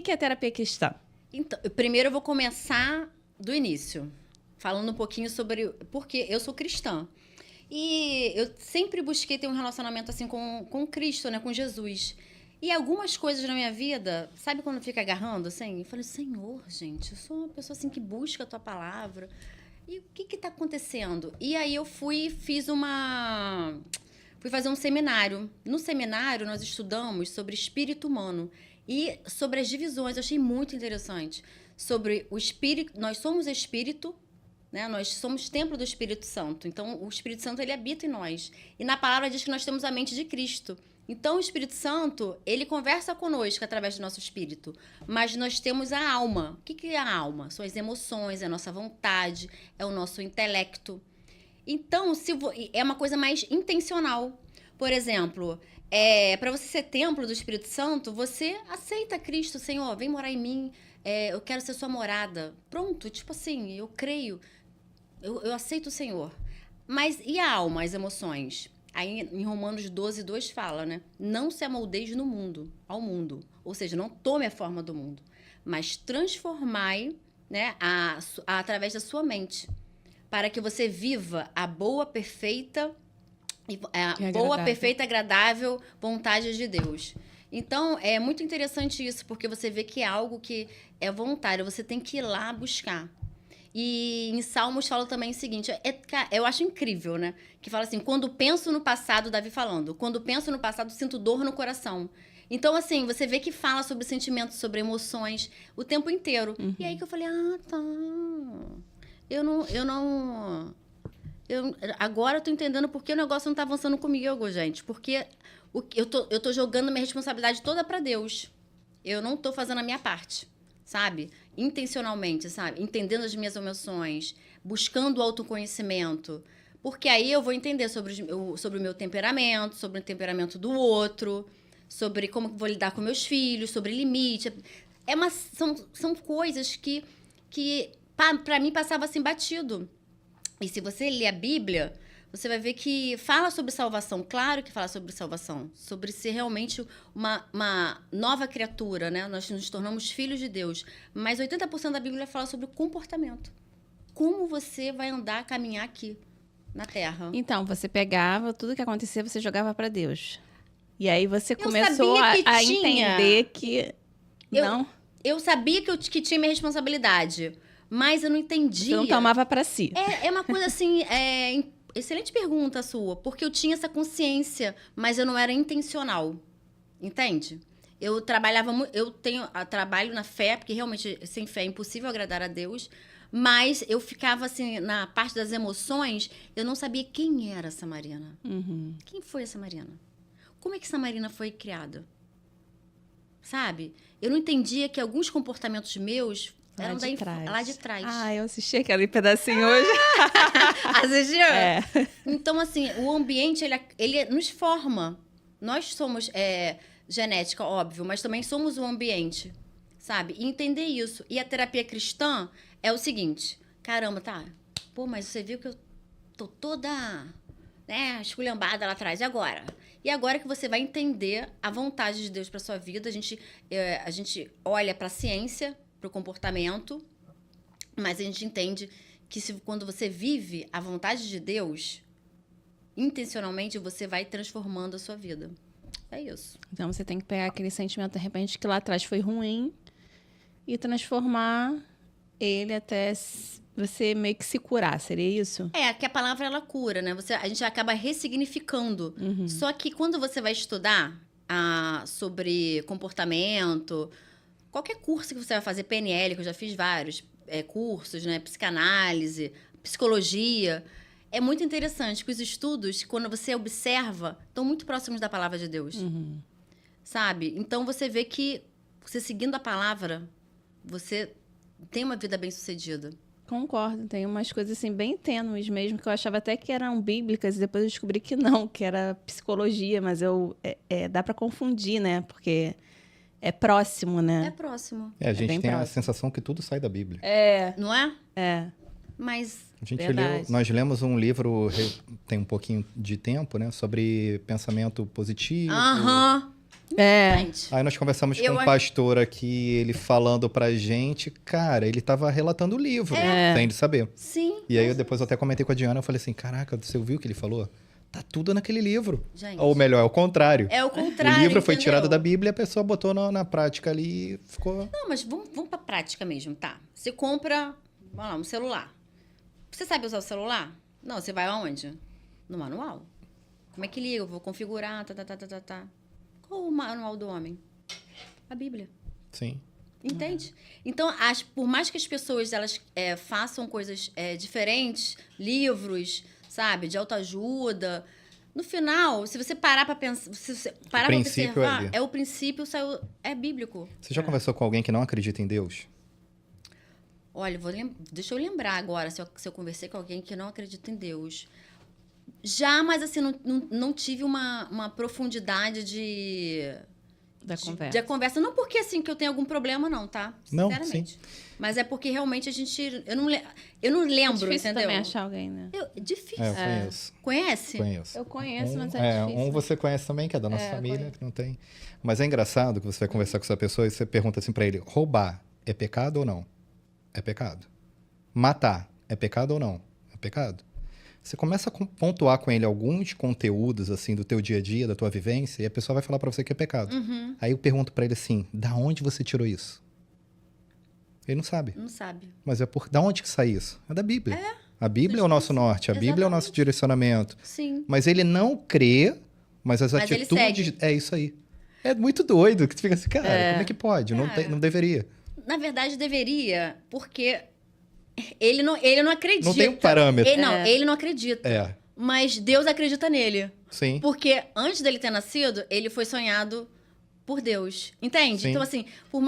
que é terapia cristã? Então, primeiro eu vou começar do início, falando um pouquinho sobre... Porque eu sou cristã. E eu sempre busquei ter um relacionamento assim com Cristo, né? Com Jesus. E algumas coisas na minha vida, sabe quando fica agarrando assim? Eu falei, Senhor, gente, eu sou uma pessoa assim que busca a tua palavra. E o que está acontecendo? E aí eu fui fazer um seminário. No seminário, nós estudamos sobre espírito humano e sobre as divisões. Eu achei muito interessante. Sobre o espírito, nós somos espírito, né? Nós somos templo do Espírito Santo. Então, o Espírito Santo, ele habita em nós. E na palavra diz que nós temos a mente de Cristo. Então, o Espírito Santo, ele conversa conosco através do nosso espírito. Mas nós temos a alma. O que é a alma? São as emoções, é a nossa vontade, é o nosso intelecto. Então, é uma coisa mais intencional. Por exemplo, para você ser templo do Espírito Santo, você aceita Cristo, Senhor, vem morar em mim, eu quero ser sua morada. Pronto, tipo assim, eu creio, eu aceito o Senhor. Mas e a alma, as emoções? Aí em Romanos 12:2 fala, né? Não se amoldeis ao mundo. Ou seja, não tome a forma do mundo, mas transformai, né, através da sua mente, para que você viva a boa, perfeita, agradável vontade de Deus. Então, é muito interessante isso, porque você vê que é algo que é voluntário, você tem que ir lá buscar. E em Salmos fala também o seguinte, eu acho incrível, né? Que fala assim, quando penso no passado, Davi falando, quando penso no passado, sinto dor no coração. Então, assim, você vê que fala sobre sentimentos, sobre emoções, o tempo inteiro. Uhum. E aí que eu falei, tá... Agora eu tô entendendo por que o negócio não tá avançando comigo, gente. Porque eu tô jogando minha responsabilidade toda pra Deus. Eu não tô fazendo a minha parte, sabe? Intencionalmente, sabe? Entendendo as minhas emoções, buscando o autoconhecimento. Porque aí eu vou entender sobre o meu temperamento, sobre o temperamento do outro, sobre como vou lidar com meus filhos, sobre limite. São coisas que pra mim passava assim batido. E se você ler a Bíblia, você vai ver que fala sobre salvação. Claro que fala sobre salvação. Sobre ser realmente uma nova criatura, né? Nós nos tornamos filhos de Deus. Mas 80% da Bíblia fala sobre o comportamento. Como você vai andar, caminhar aqui na Terra. Então, você pegava tudo que acontecia, você jogava para Deus. E aí você começou a entender que... Eu sabia que tinha minha responsabilidade. Mas eu não entendia. Você não tomava para si. É uma coisa assim... Excelente pergunta a sua. Porque eu tinha essa consciência, mas eu não era intencional. Entende? Eu trabalho na fé, porque realmente sem fé é impossível agradar a Deus. Mas eu ficava assim, na parte das emoções, eu não sabia quem era essa Marina. Uhum. Quem foi essa Marina? Como é que essa Marina foi criada? Sabe? Eu não entendia que alguns comportamentos meus... Lá de trás. Ah, eu assisti aquele pedacinho hoje. Assistiu? É. Então, assim, o ambiente, ele nos forma. Nós somos genética, óbvio, mas também somos o ambiente, sabe? E entender isso. E a terapia cristã é o seguinte. Caramba, tá? Pô, mas você viu que eu tô toda, né, esculhambada lá atrás. E agora? E agora que você vai entender a vontade de Deus pra sua vida, a gente olha pra ciência, pro comportamento, mas a gente entende que quando você vive a vontade de Deus, intencionalmente você vai transformando a sua vida. É isso. Então você tem que pegar aquele sentimento, de repente, que lá atrás foi ruim e transformar ele até você meio que se curar, seria isso? Que a palavra ela cura, né? A gente acaba ressignificando. Uhum. Só que quando você vai estudar sobre comportamento... Qualquer curso que você vai fazer, PNL, que eu já fiz vários cursos, né? Psicanálise, psicologia. É muito interessante que os estudos, quando você observa, estão muito próximos da palavra de Deus. Uhum. Sabe? Então, você vê que você seguindo a palavra, você tem uma vida bem-sucedida. Concordo. Tem umas coisas assim bem tênues mesmo, que eu achava até que eram bíblicas, e depois eu descobri que não, que era psicologia, mas dá para confundir, né? Porque... é próximo, né? É próximo. A gente tem próximo. a sensação que tudo sai da Bíblia. Não é? É. Mas... Nós lemos um livro, tem um pouquinho de tempo, né? Sobre pensamento positivo. Gente, Aí nós conversamos com um pastor aqui, ele falando pra gente, cara, ele tava relatando o livro, sem ele saber. Sim. E aí depois eu até comentei com a Diana, eu falei assim, caraca, você ouviu o que ele falou? Tá tudo naquele livro. Gente. Ou melhor, é o contrário. É o contrário, O livro foi entendeu? tirado da Bíblia e a pessoa botou na prática ali e ficou... Não, mas vamos pra prática mesmo, tá? Você compra, vamos lá, um celular. Você sabe usar o celular? Não, você vai aonde? No manual. Como é que liga? Eu vou configurar, tá. Qual o manual do homem? A Bíblia. Sim. Entende? Então, por mais que as pessoas elas façam coisas diferentes, livros, sabe, de autoajuda, no final, se você parar para pensar, se você parar para observar, o princípio é bíblico. Você já conversou com alguém que não acredita em Deus? Olha, deixa eu lembrar agora se eu conversei com alguém que não acredita em Deus. Já, mas assim, não tive uma profundidade da conversa. Não porque assim que eu tenho algum problema, não, tá? Sinceramente. Não, sim. Mas é porque realmente a gente. Eu não lembro, difícil entendeu? também achar alguém, né? Difícil. Eu conheço. Conhece? Conheço. Eu conheço, mas é difícil. Um você conhece também, que é da nossa família, que não tem. Mas é engraçado que você vai conversar com essa pessoa e você pergunta assim pra ele: roubar é pecado ou não? É pecado. Matar é pecado ou não? É pecado. Você começa a pontuar com ele alguns conteúdos, assim, do teu dia a dia, da tua vivência, e a pessoa vai falar pra você que é pecado. Uhum. Aí eu pergunto pra ele assim, da onde você tirou isso? Ele não sabe. Não sabe. Mas da onde que sai isso? É da Bíblia. A Bíblia é o nosso norte, a Bíblia é o nosso direcionamento. Sim. Mas ele não crê, mas as Mas atitudes... ele segue. É isso aí. É muito doido, que tu fica assim, cara, como é que pode? Não deveria. Na verdade, deveria, porque ele não acredita. Não tem um parâmetro. Ele não acredita. É. Mas Deus acredita nele. Sim. Porque antes dele ter nascido, ele foi sonhado por Deus. Entende? Sim. Então, assim,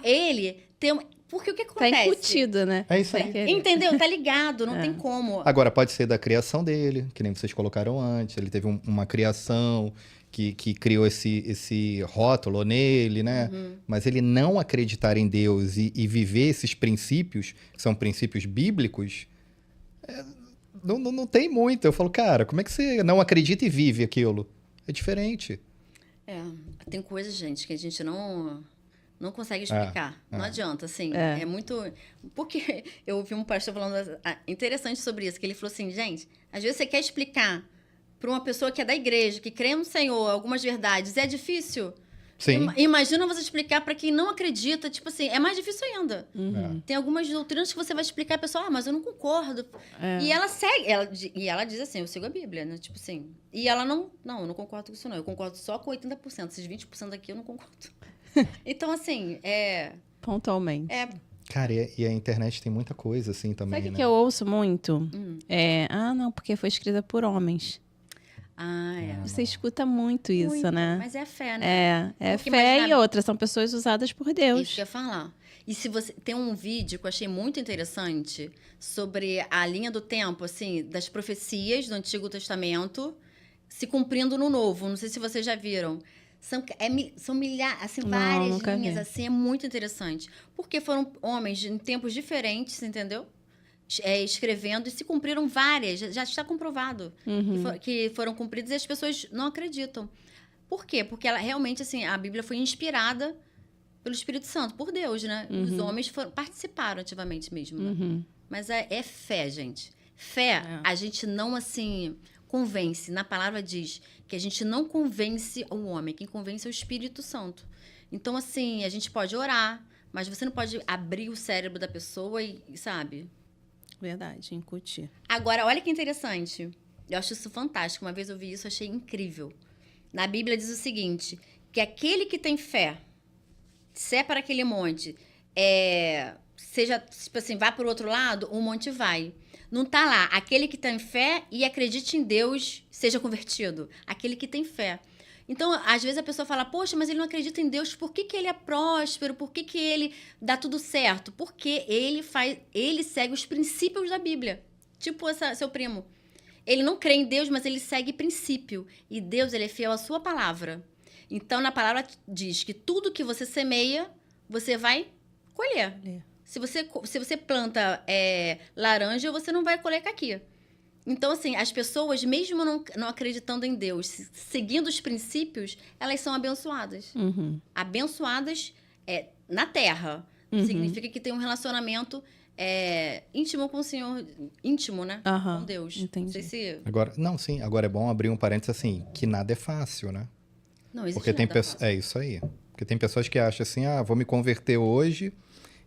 ele tem... Porque o que acontece? Tá incutido, né? É isso aí. Entendeu? Tá ligado, não tem como. Agora, pode ser da criação dele, que nem vocês colocaram antes. Ele teve uma criação que criou esse rótulo nele, né? Uhum. Mas ele não acreditar em Deus e viver esses princípios, que são princípios bíblicos, não tem muito. Eu falo, cara, como é que você não acredita e vive aquilo? É diferente. Tem coisas, gente, que a gente não consegue explicar. Não adianta, assim. É muito... Porque eu ouvi um pastor falando interessante sobre isso, que ele falou assim, gente, às vezes você quer explicar para uma pessoa que é da igreja, que crê no Senhor, algumas verdades, é difícil. Sim. Imagina você explicar para quem não acredita, tipo assim, é mais difícil ainda. Uhum. Tem algumas doutrinas que você vai explicar e a pessoa, mas eu não concordo. E ela segue, ela diz assim, eu sigo a Bíblia, né? Tipo assim. E ela eu não concordo com isso não, eu concordo só com 80%, esses 20% aqui eu não concordo. Então, assim, Pontualmente. Cara, e a internet tem muita coisa, assim, também, Sabe o né? que eu ouço muito? Não, porque foi escrita por homens. Você escuta muito isso, muito, né? Mas é fé, né? É fé e outra. São pessoas usadas por Deus. Isso que eu ia falar. E se você tem um vídeo que eu achei muito interessante sobre a linha do tempo, assim, das profecias do Antigo Testamento se cumprindo no Novo. Não sei se vocês já viram. São milhares, assim, várias linhas, assim, é muito interessante. Porque foram homens em tempos diferentes, entendeu? Escrevendo e se cumpriram várias, já está comprovado que foram cumpridas e as pessoas não acreditam. Por quê? Porque ela realmente, assim, a Bíblia foi inspirada pelo Espírito Santo, por Deus, né? Os homens participaram ativamente mesmo. Né? Mas é fé, gente. Fé, a gente não, assim, convence. Na palavra diz que a gente não convence o homem, quem convence é o Espírito Santo. Então, assim, a gente pode orar, mas você não pode abrir o cérebro da pessoa e sabe? Verdade, incutir. Agora, olha que interessante. Eu acho isso fantástico. Uma vez eu vi isso, achei incrível. Na Bíblia diz o seguinte, que aquele que tem fé, se é para aquele monte, seja, tipo assim, vá para o outro lado, o monte vai. Não tá lá, aquele que tem fé e acredite em Deus, seja convertido. Aquele que tem fé. Então, às vezes a pessoa fala, poxa, mas ele não acredita em Deus, por que ele é próspero? Por que ele dá tudo certo? Porque ele segue os princípios da Bíblia. Tipo seu primo. Ele não crê em Deus, mas ele segue princípio. E Deus, ele é fiel à sua palavra. Então, na palavra diz que tudo que você semeia, você vai colher. Se você planta laranja, você não vai colher caqui. Então, assim, as pessoas, mesmo não acreditando em Deus, seguindo os princípios, elas são abençoadas. Abençoadas na Terra. Significa que tem um relacionamento íntimo com o Senhor, íntimo, né? Com Deus. Entendi. Não sei se... Agora, não, sim. Agora é bom abrir um parênteses assim, que nada é fácil, né? Não existe Porque tem nada pessoas... fácil. É isso aí. Porque tem pessoas que acham assim, vou me converter hoje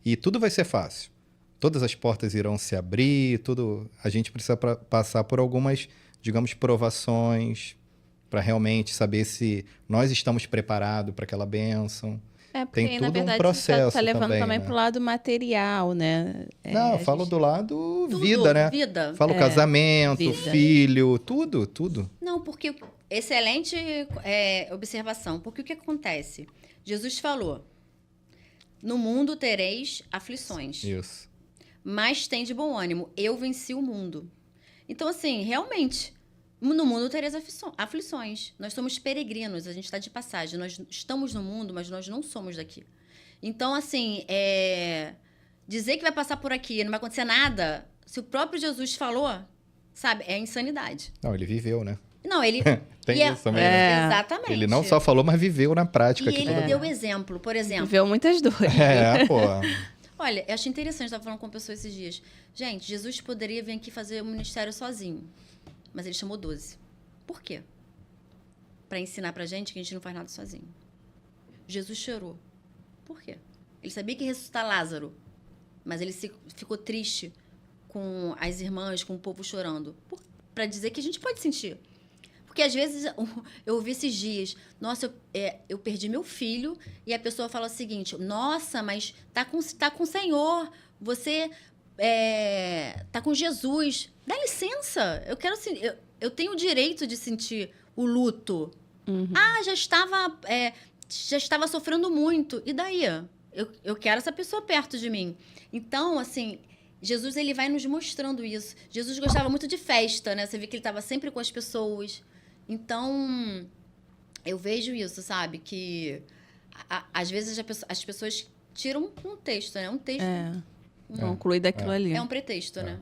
e tudo vai ser fácil. Todas as portas irão se abrir, tudo... A gente precisa passar por algumas, digamos, provações para realmente saber se nós estamos preparados para aquela bênção. Porque Tem aí, tudo na verdade, um processo você tá levando também né? pro lado material, né? Não, eu falo do lado vida, né? Vida. Falo casamento, vida. filho, tudo. Não, porque... Excelente observação. Porque o que acontece? Jesus falou, no mundo tereis aflições. Isso. Mas tem de bom ânimo, eu venci o mundo. Então, assim, realmente, no mundo tereis aflições. Nós somos peregrinos, a gente está de passagem. Nós estamos no mundo, mas nós não somos daqui. Então, assim, dizer que vai passar por aqui e não vai acontecer nada, se o próprio Jesus falou, sabe, é insanidade. Não, ele viveu, né? Não, ele... Tem isso também, né? Exatamente. Ele não só falou, mas viveu na prática. E aqui ele tudo deu bem. exemplo, por exemplo. Viveu muitas dores. Pô. Olha, eu achei interessante, estava falando com uma pessoa esses dias. Gente, Jesus poderia vir aqui fazer o ministério sozinho, mas ele chamou 12. Por quê? Para ensinar pra gente que a gente não faz nada sozinho. Jesus chorou. Por quê? Ele sabia que ia ressuscitar Lázaro, mas ele ficou triste com as irmãs, com o povo chorando. Para dizer que a gente pode sentir. Porque às vezes eu ouvi esses dias, nossa, eu perdi meu filho, e a pessoa fala o seguinte, nossa, mas tá com o Senhor, você tá com Jesus. Dá licença, eu tenho o direito de sentir o luto. Já estava sofrendo muito, e daí? Eu quero essa pessoa perto de mim. Então, assim, Jesus ele vai nos mostrando isso. Jesus gostava muito de festa, né? Você vê que ele estava sempre com as pessoas. Então, eu vejo isso, sabe? Que às vezes as pessoas tiram um texto, né? Um texto. Conclui daquilo ali. É um pretexto, né?